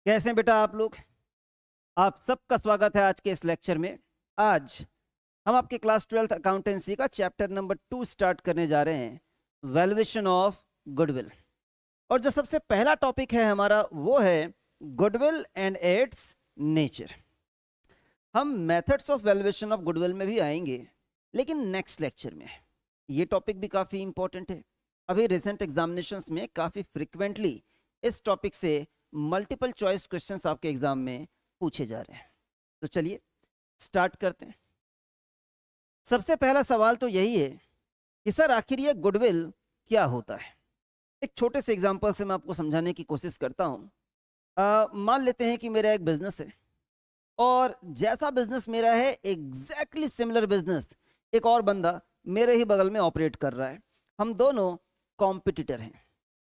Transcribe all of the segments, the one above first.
कैसे हैं बेटा आप लोग। आप सबका स्वागत है आज के इस लेक्चर में। आज हम आपके क्लास 12th अकाउंटेंसी का चैप्टर नंबर 2 स्टार्ट करने जा रहे हैं, वैल्यूएशन ऑफ गुडविल। और जो सबसे पहला टॉपिक है हमारा वो है गुडविल एंड इट्स नेचर। हम methods of valuation of goodwill में भी आएंगे, लेकिन नेक्स्ट लेक्चर में। ये टॉपिक भी काफ़ी इंपॉर्टेंट है। अभी रिसेंट एग्जामिनेशंस में काफ़ी फ्रिक्वेंटली इस टॉपिक से मल्टीपल चॉइस क्वेश्चंस आपके एग्जाम में पूछे जा रहे हैं। तो चलिए स्टार्ट करते हैं। सबसे पहला सवाल तो यही है कि सर आखिर ये गुडविल क्या होता है। एक छोटे से एग्जांपल से मैं आपको समझाने की कोशिश करता हूँ। मान लेते हैं कि मेरा एक बिजनेस है और जैसा बिजनेस मेरा है एग्जैक्टली सिमिलर बिजनेस एक और बंदा मेरे ही बगल में ऑपरेट कर रहा है। हम दोनों कॉम्पिटिटर हैं।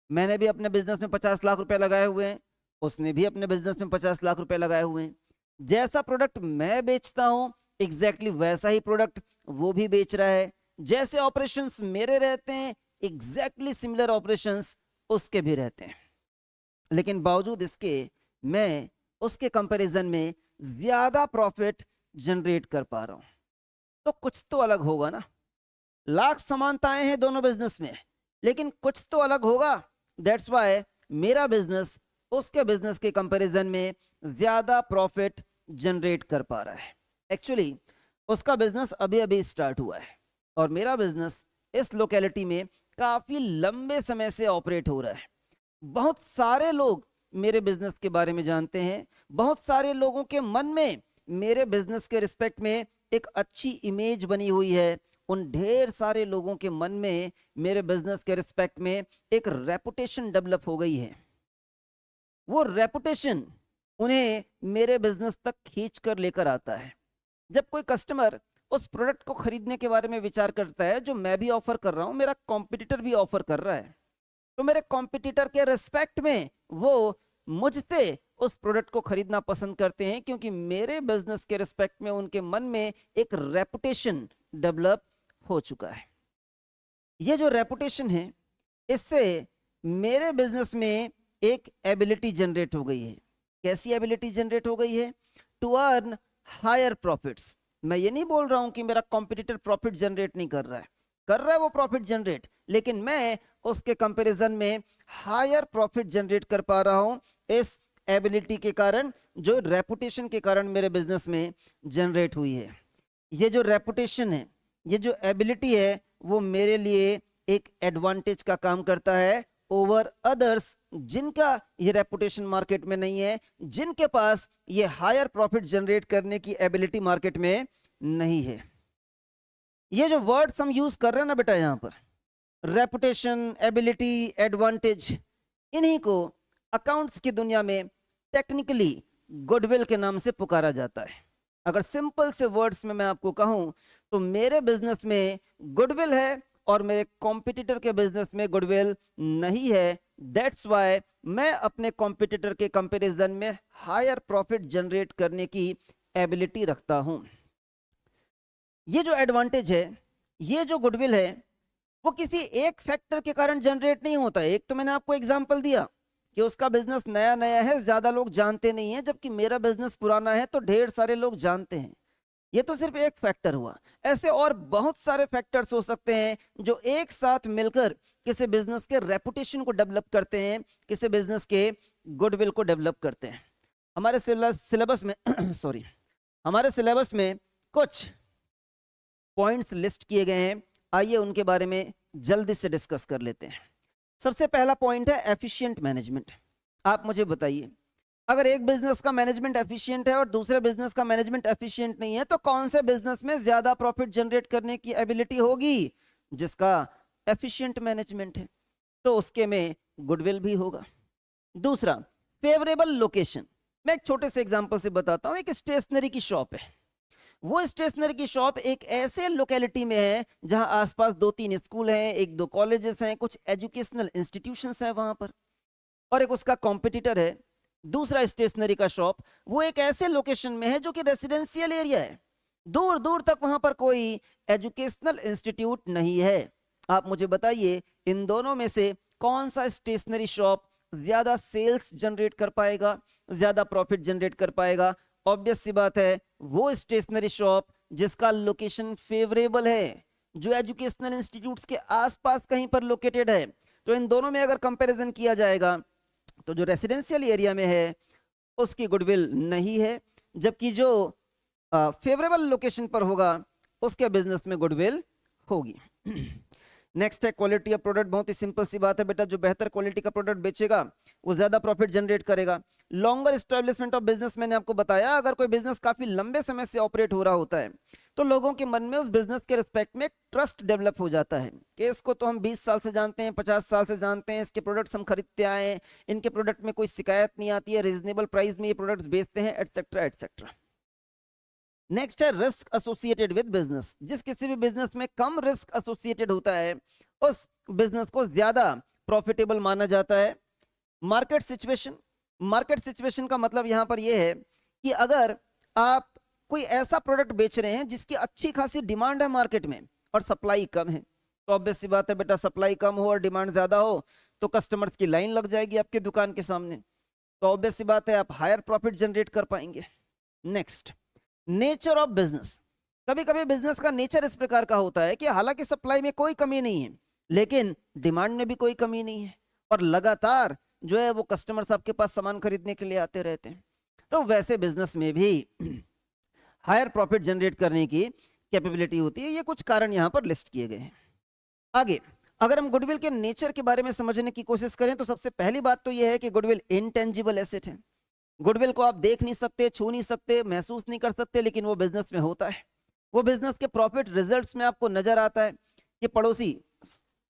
मैंने भी अपने बिजनेस में 50 लाख रुपए लगाए हुए हैं, उसने भी अपने बिजनेस में 50 लाख रुपए लगाए हुए हैं। जैसा प्रोडक्ट मैं बेचता हूं एग्जैक्टली वैसा ही प्रोडक्ट वो भी बेच रहा है। जैसे ऑपरेशंस मेरे रहते हैं एग्जैक्टली सिमिलर ऑपरेशंस उसके भी रहते हैं, लेकिन बावजूद इसके मैं उसके कंपैरिजन में ज्यादा प्रॉफिट जनरेट कर पा रहा हूं। तो कुछ तो अलग होगा ना। लाख समानताएं हैं दोनों बिजनेस में, लेकिन कुछ तो अलग होगा। दैट्स वाई मेरा बिजनेस उसके बिजनेस के कंपैरिजन में ज्यादा प्रॉफिट जनरेट कर पा रहा है। एक्चुअली उसका बिजनेस अभी अभी स्टार्ट हुआ है और मेरा बिजनेस इस लोकेलिटी में काफी लंबे समय से ऑपरेट हो रहा है। बहुत सारे लोग मेरे बिजनेस के बारे में जानते हैं। बहुत सारे लोगों के मन में मेरे बिजनेस के रिस्पेक्ट में एक अच्छी इमेज बनी हुई है। उन ढेर सारे लोगों के मन में मेरे बिजनेस के रिस्पेक्ट में एक रेपुटेशन डेवलप हो गई है। वो रेपुटेशन उन्हें मेरे बिजनेस तक खींच कर लेकर आता है। जब कोई कस्टमर उस प्रोडक्ट को खरीदने के बारे में विचार करता है जो मैं भी ऑफर कर रहा हूं, मेरा कॉम्पिटिटर भी ऑफर कर रहा है, तो मेरे कॉम्पिटिटर के रिस्पेक्ट में वो मुझसे उस प्रोडक्ट को खरीदना पसंद करते हैं, क्योंकि मेरे बिजनेस के रिस्पेक्ट में उनके मन में एक रेपुटेशन डेवलप हो चुका है। ये जो रेपुटेशन है इससे मेरे बिजनेस में एक एबिलिटी जनरेट हो गई है। कैसी एबिलिटी जनरेट हो गई है? To earn higher profits. मैं ये नहीं बोल रहा हूं कि मेरा कॉम्पिटिटर प्रॉफिट जनरेट नहीं कर रहा है, कर रहा है वो प्रॉफिट जनरेट, लेकिन मैं उसके कंपैरिजन में हायर प्रॉफिट जनरेट कर पा रहा हूं इस एबिलिटी के कारण, जो रेपुटेशन के कारण मेरे बिजनेस में जनरेट हुई है। ये जो रेपुटेशन है, ये जो एबिलिटी है, वो मेरे लिए एक एडवांटेज का काम करता है ओवर अदर्स, जिनका ये रेपुटेशन मार्केट में नहीं है, जिनके पास ये हायर प्रॉफिट जनरेट करने की एबिलिटी मार्केट में नहीं है। ये जो वर्ड्स हम यूज कर रहे हैं ना बेटा, यहां पर रेपुटेशन, एबिलिटी, एडवांटेज, इन्हीं को अकाउंट्स की दुनिया में टेक्निकली गुडविल के नाम से पुकारा जाता है। अगर सिंपल से वर्ड्स में मैं आपको कहूं तो मेरे बिजनेस में गुडविल है और मेरे कॉम्पिटिटर के बिजनेस में गुडविल नहीं है। दैट्स वाई मैं अपने कॉम्पिटिटर के कंपैरिजन में हायर प्रॉफिट जनरेट करने की एबिलिटी रखता हूं। ये जो एडवांटेज है, ये जो गुडविल है, वो किसी एक फैक्टर के कारण जनरेट नहीं होता है। एक तो मैंने आपको एग्जांपल दिया कि उसका बिजनेस नया नया है, ज्यादा लोग जानते नहीं है, जबकि मेरा बिजनेस पुराना है तो ढेर सारे लोग जानते हैं। ये तो सिर्फ एक फैक्टर हुआ। ऐसे और बहुत सारे फैक्टर्स हो सकते हैं जो एक साथ मिलकर किसी बिजनेस के रेपुटेशन को डेवलप करते हैं, किसी बिजनेस के गुडविल को डेवलप करते हैं। हमारे सिलेबस में सॉरी हमारे सिलेबस में कुछ पॉइंट्स लिस्ट किए गए हैं। आइए उनके बारे में जल्दी से डिस्कस कर लेते हैं। सबसे पहला पॉइंट है एफिशिएंट मैनेजमेंट। आप मुझे बताइए, अगर एक बिजनेस का मैनेजमेंट एफिशिएंट है और दूसरे बिजनेस का मैनेजमेंट एफिशिएंट नहीं है, तो कौन से बिजनेस में ज्यादा प्रॉफिट जनरेट करने की एबिलिटी होगी? जिसका एफिशिएंट मैनेजमेंट है, तो उसके में गुडविल भी होगा। दूसरा, फेवरेबल लोकेशन। मैं एक छोटे से एग्जांपल से बताता हूं। एक स्टेशनरी की शॉप है। वो स्टेशनरी की शॉप एक ऐसे लोकेलिटी में है जहां आसपास 2-3 स्कूल हैं, 1-2 कॉलेजेस हैं, कुछ एजुकेशनल इंस्टीट्यूशंस हैं वहां पर। और एक उसका कॉम्पिटिटर है दूसरा स्टेशनरी का शॉप, वो एक ऐसे लोकेशन में है जो कि रेसिडेंशियल एरिया है। दूर दूर तक वहां पर कोई एजुकेशनल इंस्टीट्यूट नहीं है। आप मुझे बताइए इन दोनों में से कौन सा स्टेशनरी शॉप ज्यादा सेल्स जनरेट कर पाएगा, ज्यादा प्रॉफिट जनरेट कर पाएगा। ऑब्वियस सी बात है, वो स्टेशनरी शॉप जिसका लोकेशन फेवरेबल है, जो एजुकेशनल इंस्टीट्यूट्स के आसपास कहीं पर लोकेटेड है। तो इन दोनों में अगर कंपैरिजन किया जाएगा तो जो रेसिडेंशियल एरिया में है उसकी गुडविल नहीं है, जबकि जो फेवरेबल लोकेशन पर होगा उसके बिजनेस में गुडविल होगी। नेक्स्ट है क्वालिटी ऑफ प्रोडक्ट। बहुत ही सिंपल सी बात है बेटा, जो बेहतर क्वालिटी का प्रोडक्ट बेचेगा वो ज्यादा प्रॉफिट जनरेट करेगा। लॉन्गर एस्टेब्लिशमेंट ऑफ बिजनेस, मैंने आपको बताया अगर कोई बिजनेस काफी लंबे समय से ऑपरेट हो रहा होता है तो लोगों के मन में उस बिजनेस के रिस्पेक्ट में ट्रस्ट डेवलप हो जाता है कि इसको तो हम 20 साल से जानते हैं, 50 साल से जानते हैं, इसके प्रोडक्ट्स हम खरीदते आए हैं, इनके प्रोडक्ट में कोई शिकायत नहीं आती है, रीजनेबल प्राइस में ये प्रोडक्ट्स बेचते हैं, एटसेट्रा एटसेट्रा। नेक्स्ट है रिस्क एसोसिएटेड विद बिजनेस। जिस किसी भी बिजनेस में कम रिस्क एसोसिएटेड होता है उस बिजनेस को ज्यादा प्रॉफिटेबल माना जाता है। मार्केट सिचुएशन, मार्केट सिचुएशन का मतलब यहां पर यह है कि अगर आप कोई ऐसा प्रोडक्ट बेच रहे हैं जिसकी अच्छी खासी डिमांड है मार्केट में और सप्लाई कम है, तो ऑब्वियस सी बात है बेटा, सप्लाई कम हो और डिमांड ज्यादा हो तो कस्टमर्स की लाइन लग जाएगी आपके दुकान के सामने, तो ऑब्वियस सी बात है आप हायर प्रॉफिट जनरेट कर पाएंगे। Next, nature of business. कभी कभी बिजनेस का नेचर इस प्रकार का होता है कि हालांकि सप्लाई में कोई कमी नहीं है लेकिन डिमांड में भी कोई कमी नहीं है और लगातार जो है वो कस्टमर्स आपके पास सामान खरीदने के लिए आते रहते हैं, तो वैसे बिजनेस में भी हायर प्रॉफिट जनरेट करने की कैपेबिलिटी होती है। ये कुछ कारण यहां पर लिस्ट किए गए हैं। आगे अगर हम गुडविल के नेचर के बारे में समझने की कोशिश करें तो सबसे पहली बात तो यह है कि गुडविल इनटेंजिबल एसेट है। गुडविल को आप देख नहीं सकते, छू नहीं सकते, महसूस नहीं कर सकते, लेकिन वो बिजनेस में होता है। वो बिजनेस के प्रॉफिट रिजल्ट्स में आपको नजर आता है कि पड़ोसी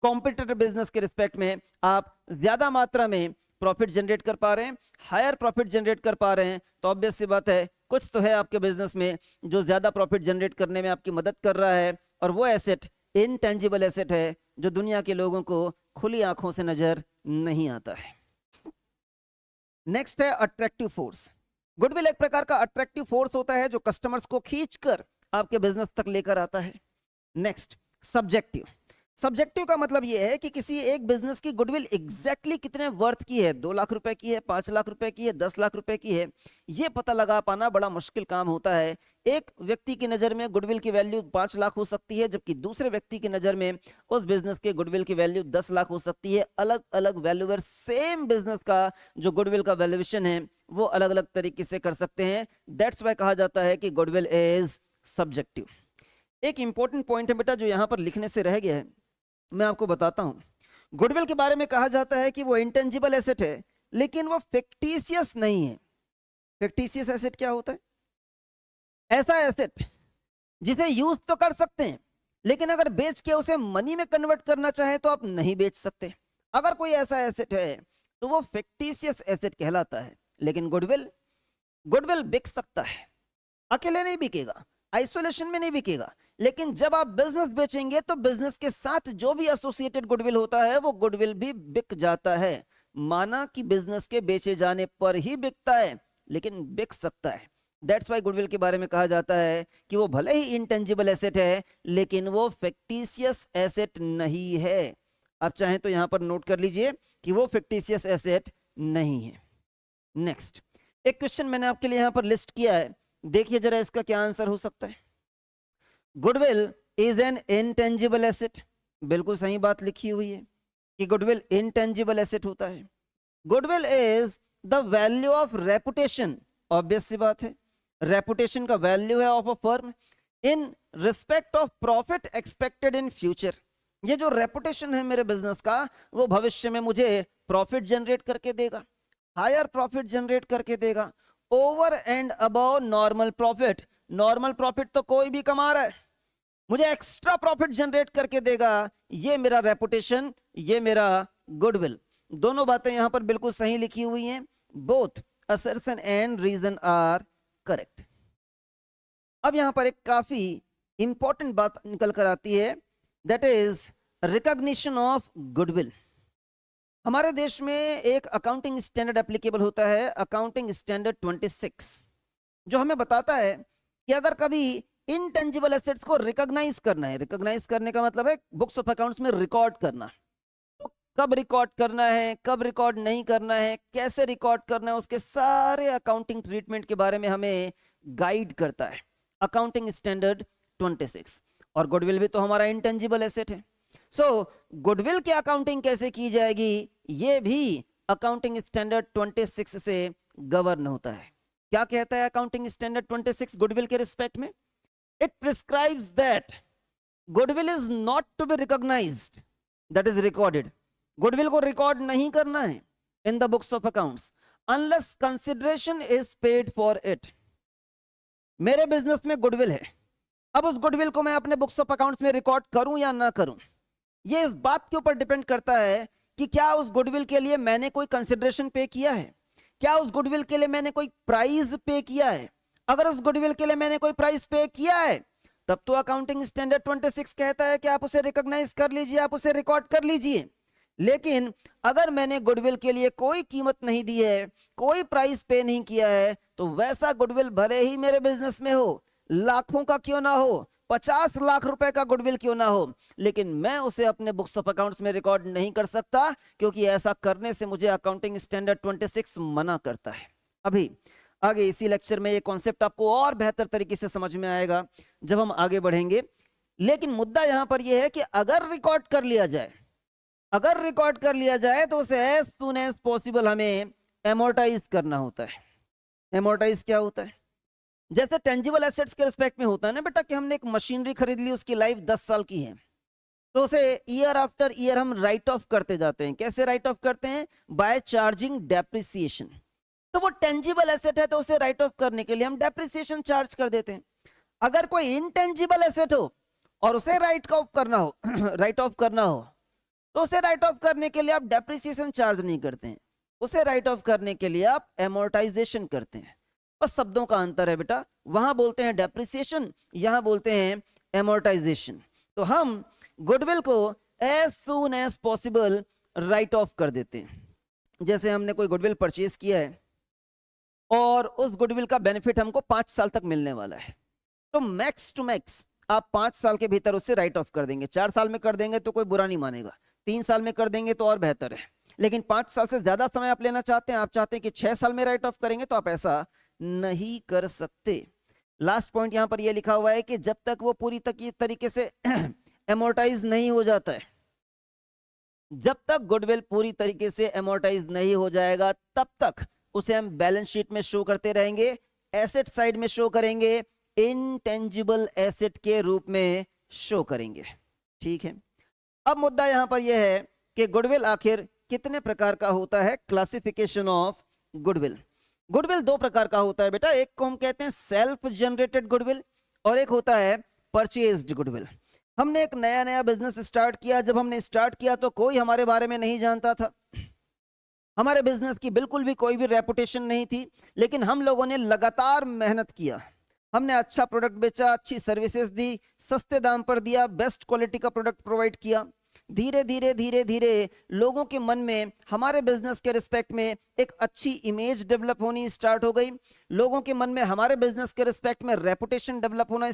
कॉम्पिटिटर बिजनेस के रिस्पेक्ट में आप ज्यादा मात्रा में प्रॉफिट जनरेट कर पा रहे हैं, हायर प्रॉफिट जनरेट कर पा रहे हैं, तो ऑब्वियस सी बात है कुछ तो है आपके बिजनेस में जो ज्यादा प्रॉफिट जनरेट करने में आपकी मदद कर रहा है, और वो एसेट इनटेंजिबल एसेट है जो दुनिया के लोगों को खुली आंखों से नजर नहीं आता है। नेक्स्ट है अट्रैक्टिव फोर्स। गुडविल एक प्रकार का अट्रैक्टिव फोर्स होता है जो कस्टमर्स को खींचकर आपके बिजनेस तक लेकर आता है। Next, subjective. सब्जेक्टिव का मतलब यह है कि किसी एक बिजनेस की गुडविल एग्जैक्टली कितने वर्थ की है, 2 लाख रुपए की है, 5 लाख रुपए की है, 10 लाख रुपए की है, यह पता लगा पाना बड़ा मुश्किल काम होता है। एक व्यक्ति की नजर में गुडविल की वैल्यू 5 लाख हो सकती है, जबकि दूसरे व्यक्ति की नजर में उस बिजनेस के गुडविल की वैल्यू 10 लाख हो सकती है। अलग अलग वैल्यूअर सेम बिजनेस का जो गुडविल का वैल्यूएशन है वो अलग अलग तरीके से कर सकते हैं। दैट्स वाई कहा जाता है कि गुडविल इज सब्जेक्टिव। एक इंपॉर्टेंट पॉइंट है बेटा जो यहां पर लिखने से रह गया है, मैं आपको बताता हूं। गुडविल के बारे में कहा जाता है कि वो इंटेंजिबल एसेट है लेकिन वो फिक्टिशियस नहीं है। फिक्टिशियस एसेट क्या होता है? ऐसा एसेट जिसे यूज तो कर सकते हैं लेकिन अगर बेच के उसे मनी में कन्वर्ट करना चाहे तो आप नहीं बेच सकते। अगर कोई ऐसा एसेट है तो वो फिक्टिशियस एसेट कहलाता है। लेकिन गुडविल, गुडविल बिक सकता है, अकेले नहीं बिकेगा, आइसोलेशन में नहीं बिकेगा, लेकिन जब आप बिजनेस बेचेंगे तो बिजनेस के साथ जो भी एसोसिएटेड गुडविल होता है वो गुडविल भी बिक जाता है। माना कि बिजनेस के बेचे जाने पर ही बिकता है लेकिन बिक सकता है। दैट्स वाई गुडविल के बारे में कहा जाता है कि वो भले ही इंटेंजिबल एसेट है लेकिन वो फिक्टिशियस एसेट नहीं है। आप चाहें तो यहां पर नोट कर लीजिए कि वो फिक्टिशियस एसेट नहीं है। नेक्स्ट, एक क्वेश्चन मैंने आपके लिए यहां पर लिस्ट किया है, देखिए जरा इसका क्या आंसर हो सकता है। Goodwill is an intangible asset. बिल्कुल सही बात लिखी हुई है कि गुडविल इनटेंजिबल एसेट होता है। Goodwill is the value of reputation. Obvious सी बात है, रेपुटेशन का वैल्यू है of a firm in respect of profit expected in future. ये जो रेपुटेशन है मेरे बिजनेस का वो भविष्य में मुझे प्रॉफिट जनरेट करके देगा, हायर प्रॉफिट जनरेट करके देगा, over and above normal profit. Normal profit तो कोई भी कमा रहा है, मुझे एक्स्ट्रा प्रॉफिट जनरेट करके देगा। ये मेरा रेपुटेशन, ये मेरा गुडविल। दोनों बातें यहां पर बिल्कुल सही लिखी हुई हैं। Both assertion and reason are correct. अब यहां पर एक काफी इंपॉर्टेंट बात निकल कर आती है, that is recognition of goodwill. हमारे देश में एक अकाउंटिंग स्टैंडर्ड एप्लीकेबल होता है, अकाउंटिंग स्टैंडर्ड 26, जो हमें बताता है कि अगर कभी इनटेंजिबल एसेट्स को रिकॉग्नाइज करना है, रिकॉग्नाइज करने का मतलब है बुक्स ऑफ अकाउंट्स में रिकॉर्ड करना, तो कब रिकॉर्ड करना है, कब रिकॉर्ड नहीं करना है, कैसे रिकॉर्ड करना है, उसके सारे अकाउंटिंग ट्रीटमेंट के बारे में हमें गाइड करता है अकाउंटिंग स्टैंडर्ड 26। और गुडविल भी तो हमारा इंटेंजिबल एसेट है। सो गुडविल की अकाउंटिंग कैसे की जाएगी, ये भी अकाउंटिंग स्टैंडर्ड 26 से गवर्न होता है। क्या कहता है अकाउंटिंग स्टैंडर्ड 26 गुडविल के रिस्पेक्ट में? It prescribes that goodwill is not to be recognized, that is recorded. Goodwill को रिकॉर्ड नहीं करना है in the books of accounts unless consideration is paid for it. मेरे बिजनेस में गुडविल है, अब उस गुडविल को मैं अपने बुक्स ऑफ अकाउंट्स में रिकॉर्ड करूं या ना करूं, ये इस बात के ऊपर डिपेंड करता है कि क्या उस गुडविल के लिए मैंने कोई कंसिडरेशन पे किया है, क्या उस गुडविल के लिए मैंने कोई प्राइस पे किया है। अगर उस गुडविल के लिए मैंने कोई प्राइस पे किया है तब तो अकाउंटिंग स्टैंडर्ड 26 कहता है कि आप उसे रिकॉग्नाइज कर लीजिए, आप उसे रिकॉर्ड कर लीजिए। लेकिन अगर मैंने गुडविल के लिए कोई कीमत नहीं दी है, कोई प्राइस पे नहीं किया है, तो वैसा गुडविल भले ही मेरे बिजनेस में हो, लाखों का क्यों ना हो, 50 लाख रुपए का गुडविल क्यों ना हो, लेकिन मैं उसे अपने बुक्स ऑफ अकाउंट्स में रिकॉर्ड नहीं कर सकता, क्योंकि ऐसा करने से मुझे अकाउंटिंग स्टैंडर्ड 26 मना करता है। अभी आगे इसी लेक्चर में ये कॉन्सेप्ट आपको और बेहतर तरीके से समझ में आएगा जब हम आगे बढ़ेंगे। लेकिन मुद्दा यहां पर यह है कि अगर रिकॉर्ड कर लिया जाए, अगर रिकॉर्ड कर लिया जाए तो उसे एज सून एज पॉसिबल हमें एमोर्टाइज करना होता है। एमोर्टाइज क्या होता है? जैसे टेंजिबल एसेट्स के रिस्पेक्ट में होता है ना बेटा कि हमने एक मशीनरी खरीद ली, उसकी लाइफ 10 साल की है, तो उसे ईयर आफ्टर ईयर हम राइट ऑफ करते जाते हैं। कैसे राइट ऑफ करते हैं? By charging depreciation. तो वो टेंजिबल एसेट है तो उसे राइट ऑफ करने के लिए हम डेप्रिसिएशन चार्ज कर देते हैं। अगर कोई इनटेंजिबल एसेट हो और उसे राइट ऑफ करना हो राइट ऑफ करना हो तो उसे राइट ऑफ करने के लिए आप डेप्रिसिएशन चार्ज नहीं करते हैं, उसे राइट ऑफ करने के लिए आप एमोर्टाइजेशन करते हैं। बस शब्दों का अंतर है बेटा, वहां बोलते हैं डेप्रिसिएशन, यहां बोलते हैं एमोर्टाइजेशन। तो हम गुडविल को as soon as possible write off कर देते हैं। जैसे हमने कोई गुडविल परचेज किया है और उस गुडविल का बेनिफिट हमको 5 साल तक मिलने वाला है, तो मैक्स टू मैक्स आप 5 साल के भीतर उसे राइट ऑफ कर देंगे। 4 साल में कर देंगे तो कोई बुरा नहीं मानेगा, 3 साल में कर देंगे तो और बेहतर है, लेकिन 5 साल से ज्यादा समय आप लेना चाहते हैं, आप चाहते हैं कि 6 साल में राइट ऑफ करेंगे, तो आप ऐसा नहीं कर सकते। लास्ट पॉइंट यहां पर यह लिखा हुआ है कि जब तक वो पूरी तरीके से एमोर्टाइज नहीं हो जाता है, जब तक गुडविल पूरी तरीके से एमोर्टाइज नहीं हो जाएगा तब तक उसे हम बैलेंस शीट में शो करते रहेंगे, एसेट साइड में शो करेंगे, इनटेंजिबल एसेट के रूप में शो करेंगे। ठीक है, अब मुद्दा यहां पर यह है कि गुडविल आखिर कितने प्रकार का होता है। Classification of goodwill. गुडविल 2 प्रकार का होता है बेटा, एक को हम कहते हैं सेल्फ जनरेटेड गुडविल और एक होता है परचेज्ड गुडविल। हमने एक नया नया बिजनेस स्टार्ट किया, जब हमने स्टार्ट किया तो कोई हमारे बारे में नहीं जानता था, हमारे बिजनेस की बिल्कुल भी कोई भी रेपुटेशन नहीं थी, लेकिन हम लोगों ने लगातार मेहनत किया, हमने अच्छा प्रोडक्ट बेचा, अच्छी सर्विसेज दी, सस्ते दाम पर दिया, बेस्ट क्वालिटी का प्रोडक्ट प्रोवाइड किया। धीरे धीरे धीरे धीरे लोगों के मन में हमारे बिजनेस के रिस्पेक्ट में एक अच्छी इमेज डेवलप होनी स्टार्ट हो गई, लोगों के मन में हमारे बिजनेस के रिस्पेक्ट में रेपुटेशन डेवलप होना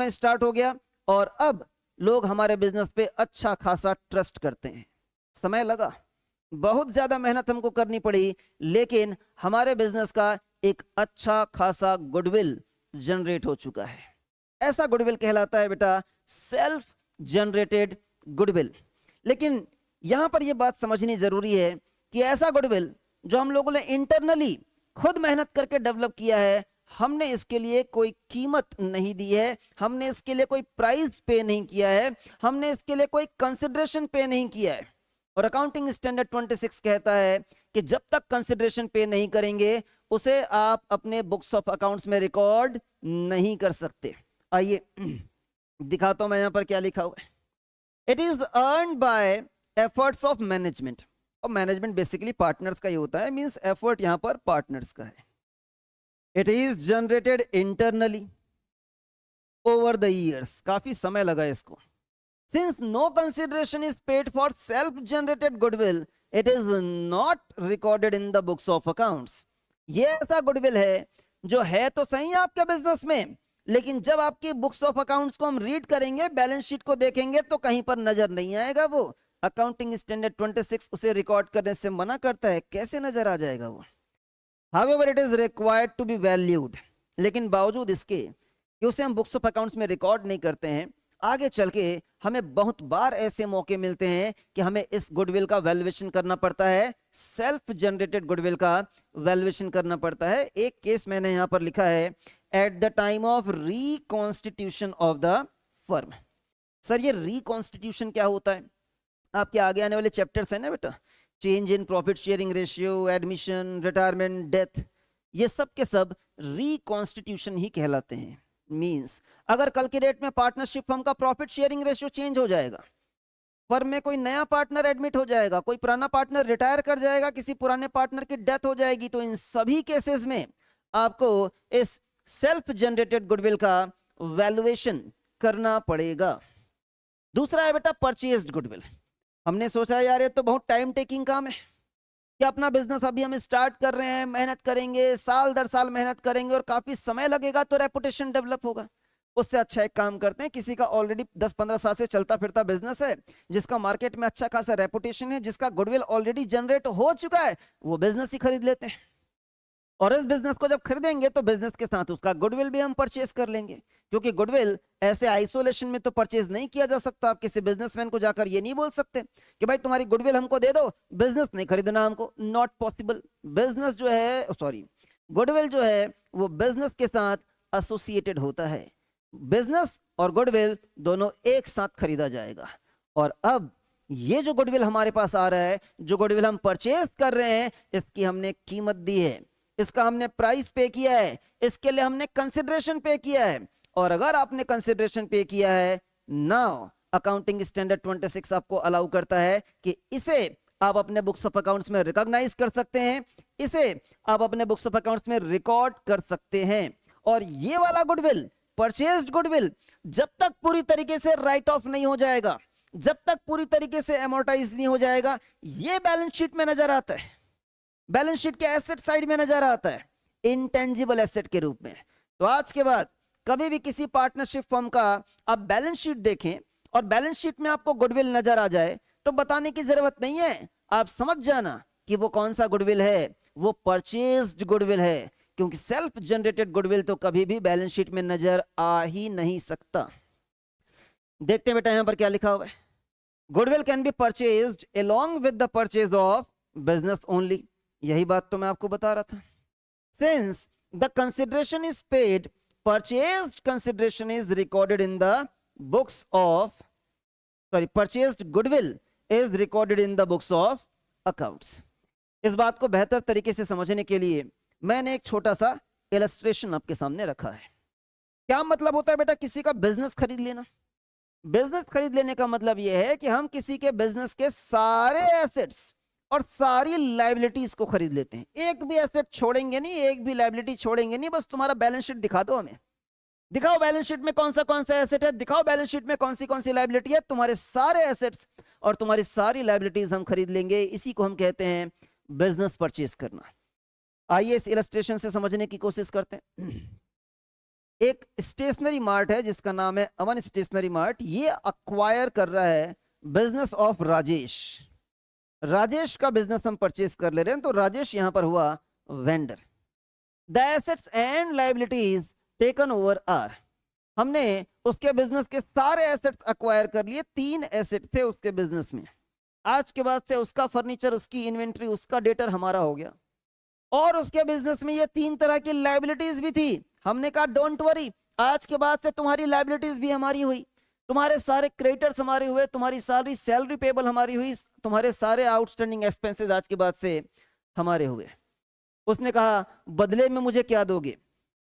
स्टार्ट हो गया, और अब लोग हमारे बिजनेस पे अच्छा खासा ट्रस्ट करते हैं। समय लगा, बहुत ज्यादा मेहनत हमको करनी पड़ी, लेकिन हमारे बिजनेस का एक अच्छा खासा गुडविल जनरेट हो चुका है। ऐसा गुडविल कहलाता है बेटा सेल्फ जनरेटेड गुडविल। लेकिन यहां पर यह बात समझनी जरूरी है कि ऐसा गुडविल जो हम लोगों ने इंटरनली खुद मेहनत करके डेवलप किया है, हमने इसके लिए कोई कीमत नहीं दी है, हमने इसके लिए कोई प्राइस पे नहीं किया है, हमने इसके लिए कोई कंसिडरेशन पे नहीं किया है। और अकाउंटिंग स्टैंडर्ड 26 कहता है कि जब तक कंसिडरेशन पे नहीं करेंगे उसे आप अपने बुक्स ऑफ अकाउंट्स में रिकॉर्ड नहीं कर सकते। आइए दिखाता हूं मैं यहां पर क्या लिखा हुआ है। It is earned by efforts of management, और मैनेजमेंट बेसिकली पार्टनर्स का ही होता है, मींस एफर्ट यहां पर पार्टनर्स का है। It is generated internally over the years, काफी समय लगा इसको। Since no consideration is paid for self-generated goodwill, it is not recorded in the books of accounts. ये ऐसा गुडविल है जो है तो सही आपके बिजनेस में, लेकिन जब आपकी बुक्स ऑफ अकाउंट्स को हम रीड करेंगे, बैलेंस शीट को देखेंगे, तो कहीं पर नजर नहीं आएगा वो। अकाउंटिंग स्टैंडर्ड 26 उसे रिकॉर्ड करने से मना करता है, कैसे नजर आ जाएगा वो। However it is required to be valued, लेकिन बावजूद इसके कि उसे हम बुक्स ऑफ अकाउंट्स में रिकॉर्ड नहीं करते हैं, आगे चल के हमें बहुत बार ऐसे मौके मिलते हैं कि हमें इस गुडविल का वैल्यूएशन करना पड़ता है, सेल्फ जनरेटेड गुडविल का वैल्यूएशन करना पड़ता है। एक केस मैंने यहां पर लिखा है, at the time of reconstitution of the firm. Sir ये रिकॉन्स्टिट्यूशन क्या होता है? आपके आगे आने वाले चैप्टर्स है ना बेटा, change in profit sharing ratio, admission, retirement, death, ये सब के सब रिकॉन्स्टिट्यूशन ही कहलाते हैं। मींस अगर कल की डेट में पार्टनरशिप फर्म का प्रॉफिट शेयरिंग रेशियो चेंज हो जाएगा, फर्म में कोई नया पार्टनर एडमिट हो जाएगा, कोई पुराना पार्टनर रिटायर कर जाएगा, किसी पुराने पार्टनर की डेथ हो जाएगी, तो इन सभी केसेस में आपको इस सेल्फ जनरेटेड गुडविल का वैल्यूएशन करना पड़ेगा। दूसरा है बेटा परचेज्ड गुडविल। हमने सोचा यार ये तो बहुत टाइम टेकिंग काम है, कि अपना बिजनेस अभी हम स्टार्ट कर रहे हैं, मेहनत करेंगे, साल दर साल मेहनत करेंगे और काफी समय लगेगा, तो रेपुटेशन डेवलप होगा। उससे अच्छा एक काम करते हैं, किसी का ऑलरेडी 10-15 साल से चलता फिरता बिजनेस है, जिसका मार्केट में अच्छा खासा रेपुटेशन है, जिसका गुडविल ऑलरेडी जनरेट हो चुका है, वो बिजनेस ही खरीद लेते हैं। और इस बिजनेस को जब खरीदेंगे तो बिजनेस के साथ उसका गुडविल भी हम परचेज कर लेंगे, क्योंकि गुडविल ऐसे आइसोलेशन में तो परचेज नहीं किया जा सकता। आप किसी बिजनेसमैन को जाकर ये नहीं बोल सकते कि भाई तुम्हारी गुडविल हमको दे दो, बिजनेस नहीं खरीदना हमको, नॉट पॉसिबल। बिजनेस जो है, सॉरी, गुडविल जो है वो बिजनेस के साथ एसोसिएटेड होता है, बिजनेस और गुडविल दोनों एक साथ खरीदा जाएगा। और अब ये जो गुडविल हमारे पास आ रहा है, जो गुडविल हम परचेज कर रहे हैं, इसकी हमने कीमत दी है, इसका हमने प्राइस पे किया है, इसके लिए हमने कंसिडरेशन पे किया है। और अगर आपने कंसिडरेशन पे किया है, नाउ अकाउंटिंग स्टैंडर्ड 26 आपको अलाउ करता है कि इसे आप अपने बुक्स ऑफ अकाउंट्स में रिकॉग्नाइज कर सकते हैं, इसे आप अपने बुक्स ऑफ अकाउंट्स में रिकॉर्ड कर सकते हैं। और ये वाला गुडविल, परचेज्ड गुडविल, जब तक पूरी तरीके से राइट ऑफ नहीं हो जाएगा, जब तक पूरी तरीके से एमोर्टाइज नहीं हो जाएगा, ये बैलेंस शीट में नजर आता है, बैलेंस शीट के एसेट साइड में नजर आता है, इंटेंजिबल एसेट के रूप में। तो आज के बाद कभी भी किसी पार्टनरशिप फर्म का आप बैलेंस शीट देखें और बैलेंस शीट में आपको गुडविल नजर आ जाए, तो बताने की जरूरत नहीं है, आप समझ जाना कि वो कौन सा गुडविल है, वो परचेज्ड गुडविल है, क्योंकि सेल्फ जनरेटेड गुडविल तो कभी भी बैलेंस शीट में नजर आ ही नहीं सकता। देखते हैं बेटा यहां पर क्या लिखा हुआ है, goodwill can be purchased along with the purchase of business only. यही बात तो मैं आपको बता रहा था। Since the consideration is paid, purchased consideration is recorded in the books of, sorry, purchased goodwill is recorded in the books of accounts. इस बात को बेहतर तरीके से समझने के लिए मैंने एक छोटा सा इलस्ट्रेशन आपके सामने रखा है। क्या मतलब होता है बेटा किसी का बिजनेस खरीद लेना? बिजनेस खरीद लेने का मतलब यह है कि हम किसी के बिजनेस के सारे एसेट्स और सारी लायबिलिटीज को खरीद लेते हैं, एक भी एसेट छोड़ेंगे नहीं, एक भी लायबिलिटी छोड़ेंगे नहीं, बस तुम्हारा बैलेंस शीट दिखा दो हमें, दिखाओ बैलेंस शीट में कौन सा एसेट है, दिखाओ बैलेंस शीट में कौन सी लायबिलिटी है, तुम्हारे सारे एसेट्स और तुम्हारी सारी लायबिलिटीज हम खरीद लेंगे। इसी को हम कहते हैं बिजनेस परचेज करना। आइए इस इलस्ट्रेशन से समझने की कोशिश करते हैं। एक स्टेशनरी मार्ट है जिसका नाम है अमन स्टेशनरी मार्ट, ये अक्वायर कर रहा है बिजनेस ऑफ राजेश। राजेश का बिजनेस हम परचेज कर ले रहे हैं, तो राजेश यहां पर हुआ vendor. The assets and liabilities taken over are, हमने उसके बिजनेस के सारे एसेट्स अक्वायर कर लिए, 3 एसेट थे उसके बिजनेस में। आज के बाद से उसका फर्नीचर, उसकी इन्वेंट्री, उसका डेटर हमारा हो गया। और उसके बिजनेस में ये 3 तरह की लायबिलिटीज भी थी। हमने कहा डोंट वरी, आज के बाद से तुम्हारी लायबिलिटीज भी हमारी हुई, तुम्हारे सारे क्रेडिटर्स हमारे हुए, तुम्हारी सारी सैलरी पेबल हमारी हुई, तुम्हारे सारे आउटस्टैंडिंग एक्सपेंसेस आज के बाद से हमारे हुए। उसने कहा बदले में मुझे क्या दोगे?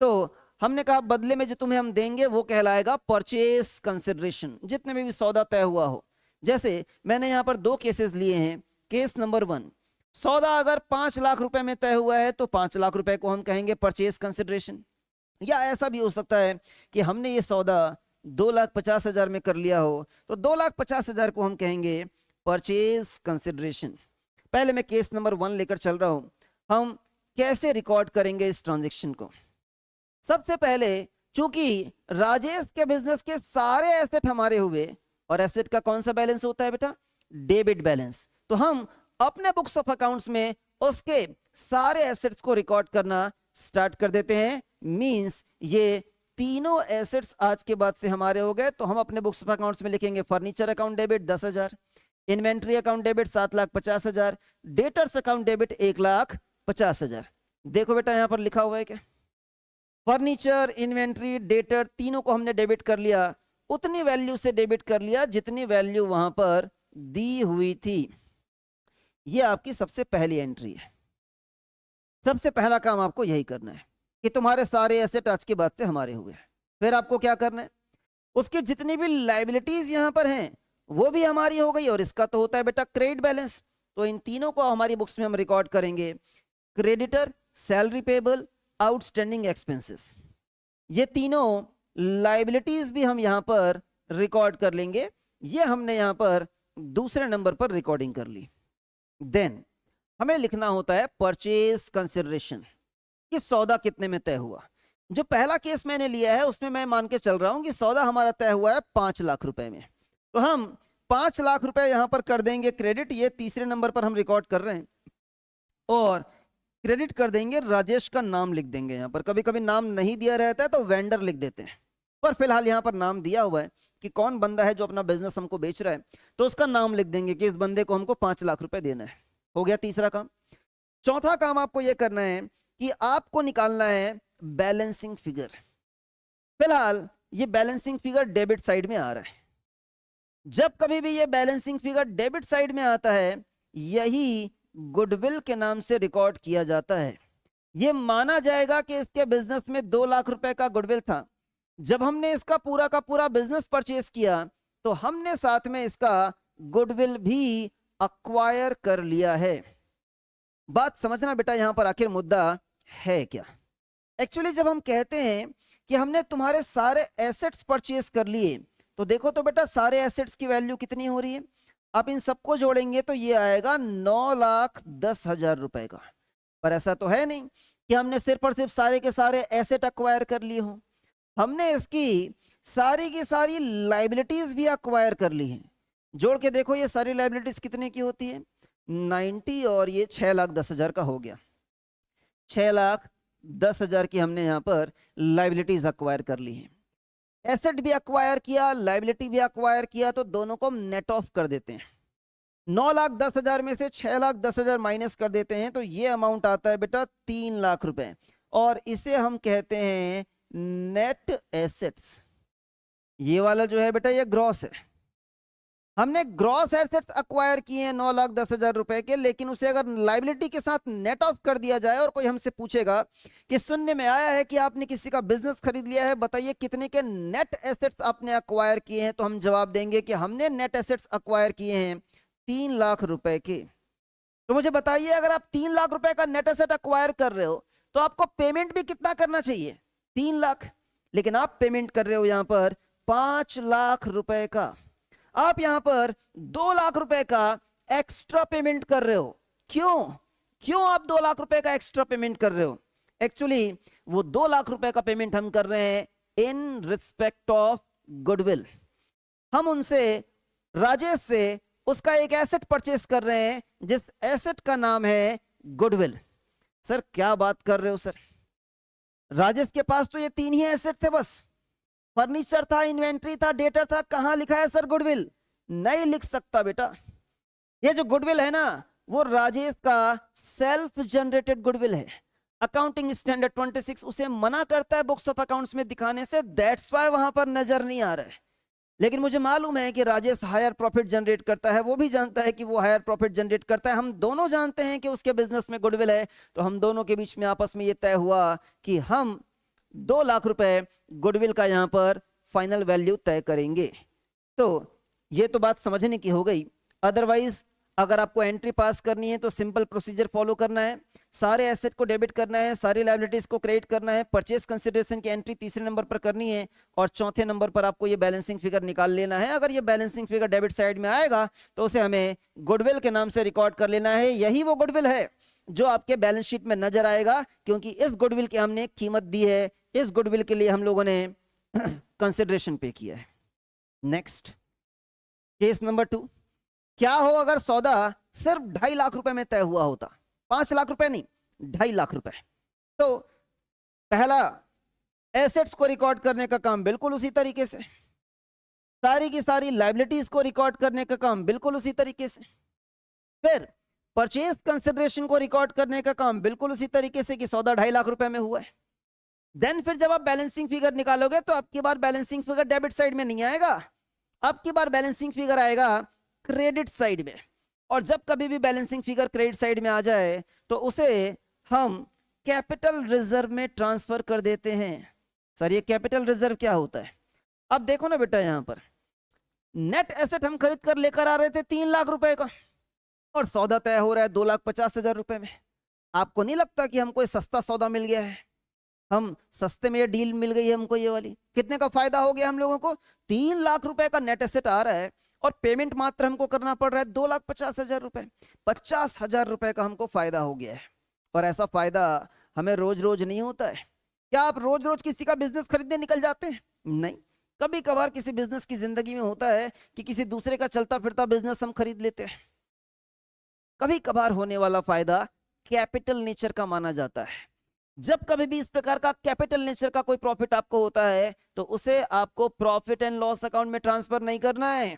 तो हमने कहा बदले में जो तुम्हें हम देंगे वो कहलाएगा परचेस कंसिडरेशन, जितने में भी सौदा तय हुआ हो। जैसे मैंने यहाँ पर 2 केसेस लिए हैं। केस नंबर 1, सौदा अगर 5 लाख रुपए में तय हुआ है तो 5 लाख रुपए को हम कहेंगे परचेस कंसिडरेशन। या ऐसा भी हो सकता है कि हमने ये सौदा 2,50,000 में कर लिया हो, तो 2,50,000 को हम कहेंगे परचेज कंसिडरेशन। पहले मैं केस नंबर 1 लेकर चल रहा हूं। हम कैसे रिकॉर्ड करेंगे इस ट्रांजैक्शन को? सबसे पहले चूंकि राजेश के बिजनेस के सारे एसेट हमारे हुए, और एसेट का कौन सा बैलेंस होता है बेटा? Debit balance. तो हम अपने बुक्स ऑफ अकाउंट्स में उसके सारे एसेट्स को रिकॉर्ड करना स्टार्ट कर देते हैं। मींस ये तीनों एसेट्स आज के बाद से हमारे हो गए। तो हम अपने बुक्स ऑफ अकाउंट्स में लिखेंगे furniture account debit 10,000, inventory account debit 7,50,000, debtors account debit 1,50,000। देखो बेटा यहां पर लिखा हुआ है क्या? फर्नीचर, इन्वेंट्री, डेटर तीनों को हमने डेबिट कर लिया, उतनी वैल्यू से डेबिट कर लिया जितनी वैल्यू वहां पर दी हुई थी। ये आपकी सबसे पहली एंट्री है। सबसे पहला काम आपको यही करना है कि तुम्हारे सारे एसेट आज के बाद से हमारे हुए। फिर आपको क्या करना है? उसकी जितनी भी लाइबिलिटीज यहां पर हैं वो भी हमारी हो गई, और इसका तो होता है बेटा क्रेडिट बैलेंस। तो इन तीनों को हमारी बुक्स में हम रिकॉर्ड करेंगे। Creditor, salary payable, outstanding expenses, ये तीनों लाइबिलिटीज भी हम यहां पर रिकॉर्ड कर लेंगे। ये हमने यहां पर दूसरे नंबर पर रिकॉर्डिंग कर ली। देन हमें लिखना होता है परचेज कंसिडरेशन, कि सौदा कितने में तय हुआ। जो पहला केस मैंने लिया है उसमें मैं मान के चल रहा हूं कि सौदा हमारा तय हुआ है 5 लाख रुपए में। तो हम 5 लाख रुपए यहां पर कर देंगे क्रेडिट, ये तीसरे नंबर पर हम रिकॉर्ड कर रहे हैं। और क्रेडिट कर देंगे, राजेश का नाम लिख देंगे यहां पर। कभी कभी नाम नहीं दिया रहता है तो वेंडर लिख देते हैं, पर फिलहाल यहां पर नाम दिया हुआ है कि कौन बंदा है जो अपना बिजनेस हमको बेच रहा है, तो उसका नाम लिख देंगे कि इस बंदे को हमको 5 लाख रुपए देना है। हो गया तीसरा काम। चौथा काम आपको यह करना है कि आपको निकालना है बैलेंसिंग फिगर। फिलहाल ये बैलेंसिंग फिगर डेबिट साइड में आ रहा है। जब कभी भी ये बैलेंसिंग फिगर डेबिट साइड में आता है, यही गुडविल के नाम से रिकॉर्ड किया जाता है। ये माना जाएगा कि इसके बिजनेस में 2 लाख रुपए का गुडविल था। जब हमने इसका पूरा का पूरा बिजनेस परचेज किया तो हमने साथ में इसका गुडविल भी अक्वायर कर लिया है। बात समझना बेटा, यहां पर आखिर मुद्दा है क्या? एक्चुअली जब हम कहते हैं कि हमने तुम्हारे सारे एसेट्स परचेज कर लिए, तो देखो तो बेटा सारे एसेट्स की वैल्यू कितनी हो रही है। आप इन सबको जोड़ेंगे तो ये आएगा 9,10,000 रुपए का। पर ऐसा तो है नहीं कि हमने सिर्फ और सिर्फ सारे के सारे एसेट अक्वायर कर लिए हो। हमने इसकी सारी की सारी लाइबिलिटीज भी अक्वायर कर ली हैं। जोड़ के देखो ये सारी लाइबिलिटीज कितने की होती है? 90, और ये 6,10,000 का हो गया। 6,10,000 की हमने यहाँ पर लाइबिलिटीज अक्वायर कर ली है। एसेट भी अक्वायर किया, लाइबिलिटी भी अक्वायर किया, तो दोनों को नेट ऑफ कर देते हैं। 9,10,000 में से 6,10,000 माइनस कर देते हैं तो ये अमाउंट आता है बेटा 3 लाख रुपए, और इसे हम कहते हैं नेट एसेट्स। ये वाला जो है बेटा ये ग्रॉस है। हमने ग्रॉस एसेट्स अक्वायर किए हैं 9,10,000 रुपए के, लेकिन उसे अगर लाइबिलिटी के साथ नेट ऑफ कर दिया जाए और कोई हमसे पूछेगा कि सुनने में आया है कि आपने किसी का बिजनेस खरीद लिया है, बताइए कितने के नेट एसेट्स आपने अक्वायर किए हैं, तो हम जवाब देंगे कि हमने नेट एसेट्स अक्वायर किए हैं 3 लाख रुपए के। तो मुझे बताइए अगर आप 3 लाख रुपए का नेट एसेट अक्वायर कर रहे हो तो आपको पेमेंट भी कितना करना चाहिए? 3 लाख। लेकिन आप पेमेंट कर रहे हो यहां पर 5 लाख रुपए का। आप यहां पर 2 लाख रुपए का एक्स्ट्रा पेमेंट कर रहे हो। क्यों आप 2 लाख रुपए का एक्स्ट्रा पेमेंट कर रहे हो? एक्चुअली वो 2 लाख रुपए का पेमेंट हम कर रहे हैं इन रिस्पेक्ट ऑफ गुडविल। हम उनसे, राजेश से, उसका एक एसेट परचेस कर रहे हैं जिस एसेट का नाम है गुडविल। सर क्या बात कर रहे हो सर? राजेश के पास तो ये 3 ही एसेट थे बस, फर्नीचर था, इन्वेंट्री था, डेटर था, कहां लिखा है सर गुडविल? नहीं लिख सकता बेटा। ये जो गुडविल है ना वो राजेश का सेल्फ जनरेटेड गुडविल है। अकाउंटिंग स्टैंडर्ड 26 उसे मना करता है बुक्स ऑफ अकाउंट्स में दिखाने से, दैट्स वाई वहां पर नजर नहीं आ रहा है। लेकिन मुझे मालूम है कि राजेश हायर प्रॉफिट जनरेट करता है, वो भी जानता है कि वो हायर प्रॉफिट जनरेट करता है, हम दोनों जानते हैं कि उसके बिजनेस में गुडविल है। तो हम दोनों के बीच में आपस में ये तय हुआ कि हम 2 लाख रुपए गुडविल का यहां पर फाइनल वैल्यू तय करेंगे। तो ये तो बात समझने की हो गई। अदरवाइज अगर आपको एंट्री पास करनी है तो सिंपल प्रोसीजर फॉलो करना है। सारे एसेट को डेबिट करना है, सारी लायबिलिटीज को क्रेडिट करना है, परचेस कंसिडरेशन की एंट्री तीसरे नंबर पर करनी है, और चौथे नंबर पर आपको ये बैलेंसिंग फिगर निकाल लेना है। अगर ये बैलेंसिंग फिगर डेबिट साइड में आएगा तो उसे हमें गुडविल के नाम से रिकॉर्ड कर लेना है। यही वो गुडविल है जो आपके बैलेंस शीट में नजर आएगा, क्योंकि इस गुडविल की हमने कीमत दी है इस गुडविल के लिए हम लोगों ने कंसिडरेशन पे किया है। नेक्स्ट केस नंबर 2, क्या हो अगर सौदा सिर्फ 2.5 लाख रुपए में तय हुआ होता, 5 लाख रुपए नहीं, 2.5 लाख रुपए। तो पहला, एसेट्स को रिकॉर्ड करने का काम बिल्कुल उसी तरीके से, सारी की सारी लायबिलिटीज को रिकॉर्ड करने का काम बिल्कुल उसी तरीके से, फिर परचेज कंसिडरेशन को रिकॉर्ड करने का काम बिल्कुल उसी तरीके से कि सौदा 2.5 लाख रुपए में हुआ है। देन फिर जब आप बैलेंसिंग फिगर निकालोगे तो आपकी बार बैलेंसिंग फिगर डेबिट साइड में नहीं आएगा, आपकी बार बैलेंसिंग फिगर आएगा क्रेडिट साइड में। और जब कभी भी बैलेंसिंग फिगर क्रेडिट साइड में आ जाए तो उसे हम कैपिटल रिजर्व में ट्रांसफर कर देते हैं। सर ये कैपिटल रिजर्व क्या होता है? अब देखो ना बेटा, यहां पर नेट एसेट हम खरीद कर लेकर आ रहे थे 3 लाख रुपए का, और सौदा तय हो रहा है 2,50,000 रुपए में। आपको नहीं लगता कि हमको सस्ता सौदा मिल गया है, हम सस्ते में ये डील मिल गई है हमको ये वाली? कितने का फायदा हो गया हम लोगों को? 3 लाख रुपए का नेट एसेट आ रहा है और पेमेंट मात्र हमको करना पड़ रहा है 2,50,000 रुपए। 50,000 रुपए का हमको फायदा हो गया है। और ऐसा फायदा हमें रोज रोज नहीं होता है। क्या आप रोज रोज किसी का बिजनेस खरीदने निकल जाते हैं? नहीं, कभी कभार किसी बिजनेस की जिंदगी में होता है कि किसी दूसरे का चलता फिरता बिजनेस हम खरीद लेते हैं। कभी कभार होने वाला फायदा कैपिटल नेचर का माना जाता है। जब कभी भी इस प्रकार का कैपिटल नेचर का कोई प्रॉफिट आपको होता है तो उसे आपको प्रॉफिट एंड लॉस अकाउंट में ट्रांसफर नहीं करना है,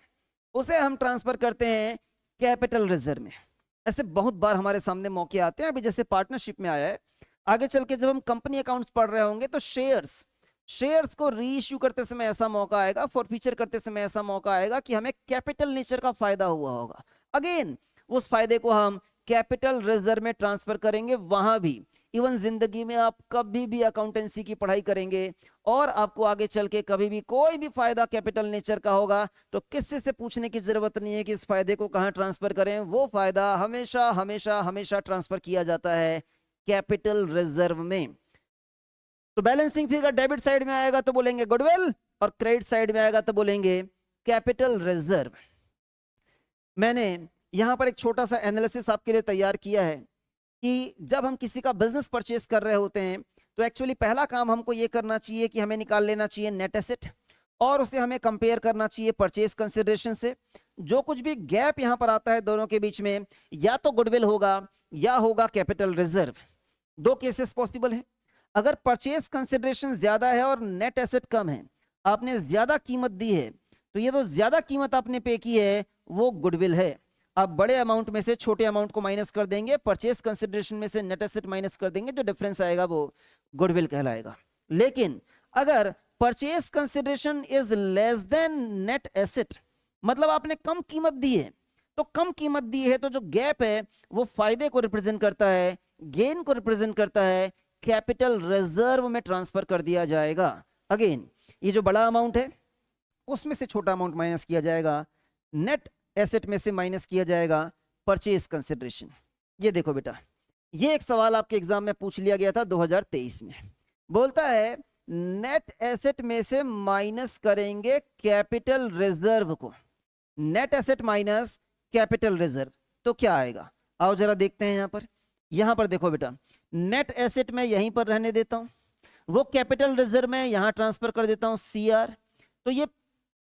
उसे हम ट्रांसफर करते हैं कैपिटल रिजर्व में। ऐसे बहुत बार हमारे सामने मौके आते हैं, अभी जैसे पार्टनरशिप में आया है, आगे चल के जब हम कंपनी अकाउंट्स पढ़ रहे होंगे तो शेयर्स को रीइश्यू करते समय ऐसा मौका आएगा, फॉरफीचर करते समय ऐसा मौका आएगा कि हमें कैपिटल नेचर का फायदा हुआ होगा। अगेन उस फायदे को हम कैपिटल रिजर्व में ट्रांसफर करेंगे। वहां भी इवन जिंदगी में आप कभी भी अकाउंटेंसी की पढ़ाई करेंगे और आपको आगे चल के कभी भी कोई भी फायदा कैपिटल नेचर का होगा तो किसी से पूछने की जरूरत नहीं है कि इस फायदे को कहां ट्रांसफर करें। वो फायदा हमेशा हमेशा हमेशा ट्रांसफर किया जाता है कैपिटल रिजर्व में। तो बैलेंसिंग फिगर डेबिट साइड में आएगा तो बोलेंगे गुडविल, और क्रेडिट साइड में आएगा तो बोलेंगे कैपिटल रिजर्व। मैंने यहां पर एक छोटा सा एनालिसिस आपके लिए तैयार किया है कि जब हम किसी का बिजनेस परचेस कर रहे होते हैं तो एक्चुअली पहला काम हमको ये करना चाहिए कि हमें निकाल लेना चाहिए नेट एसेट, और उसे हमें कंपेयर करना चाहिए परचेस कंसिडरेशन से। जो कुछ भी गैप यहां पर आता है दोनों के बीच में, या तो गुडविल होगा या होगा कैपिटल रिजर्व। दो केसेस पॉसिबल है। अगर परचेस कंसिडरेशन ज्यादा है और नेट एसेट कम है, आपने ज्यादा कीमत दी है, तो ये तो ज्यादा कीमत आपने पे की है वो गुडविल है। आप बड़े अमाउंट में से छोटे अमाउंट को माइनस कर देंगे, परचेस कंसिडरेशन में से नेट एसेट माइनस कर देंगे, जो डिफरेंस आएगा वो गुडविल कहलाएगा। लेकिन अगर purchase consideration is less than net asset, मतलब आपने कम कीमत दी है, तो कम कीमत दी है तो जो गैप है वो फायदे को रिप्रेजेंट करता है, गेन को रिप्रेजेंट करता है, कैपिटल रिजर्व में ट्रांसफर कर दिया जाएगा। अगेन ये जो बड़ा अमाउंट है उसमें से छोटा अमाउंट माइनस किया जाएगा, नेट एसेट में से माइनस किया जाएगा परचेज कंसिडरेशन। ये देखो बेटा, ये एक सवाल आपके एग्जाम में पूछ लिया गया था 2023 में। बोलता है नेट एसेट में से माइनस करेंगे कैपिटल रिजर्व को, net asset minus capital reserve, तो क्या आएगा? आओ जरा देखते हैं। यहां पर देखो बेटा, नेट एसेट में यहीं पर रहने देता हूं, वो कैपिटल रिजर्व में यहां ट्रांसफर कर देता हूं CR, तो ये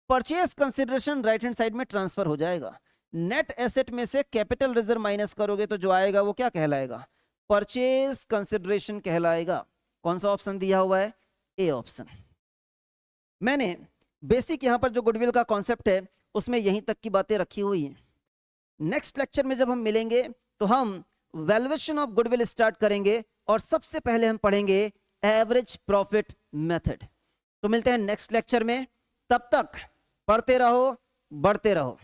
purchase consideration right hand side में ट्रांसफर हो जाएगा। नेट एसेट में से कैपिटल रिजर्व माइनस करोगे तो जो आएगा वो क्या कहलाएगा? परचेज कंसिडरेशन कहलाएगा। कौन सा ऑप्शन दिया हुआ है? A option. मैंने बेसिक यहां पर जो गुडविल का कॉन्सेप्ट है उसमें यहीं तक की बातें रखी हुई हैं। नेक्स्ट लेक्चर में जब हम मिलेंगे तो हम वैल्यूएशन ऑफ गुडविल स्टार्ट करेंगे और सबसे पहले हम पढ़ेंगे एवरेज प्रॉफिट मेथड। तो मिलते हैं नेक्स्ट लेक्चर में, तब तक पढ़ते रहो, बढ़ते रहो।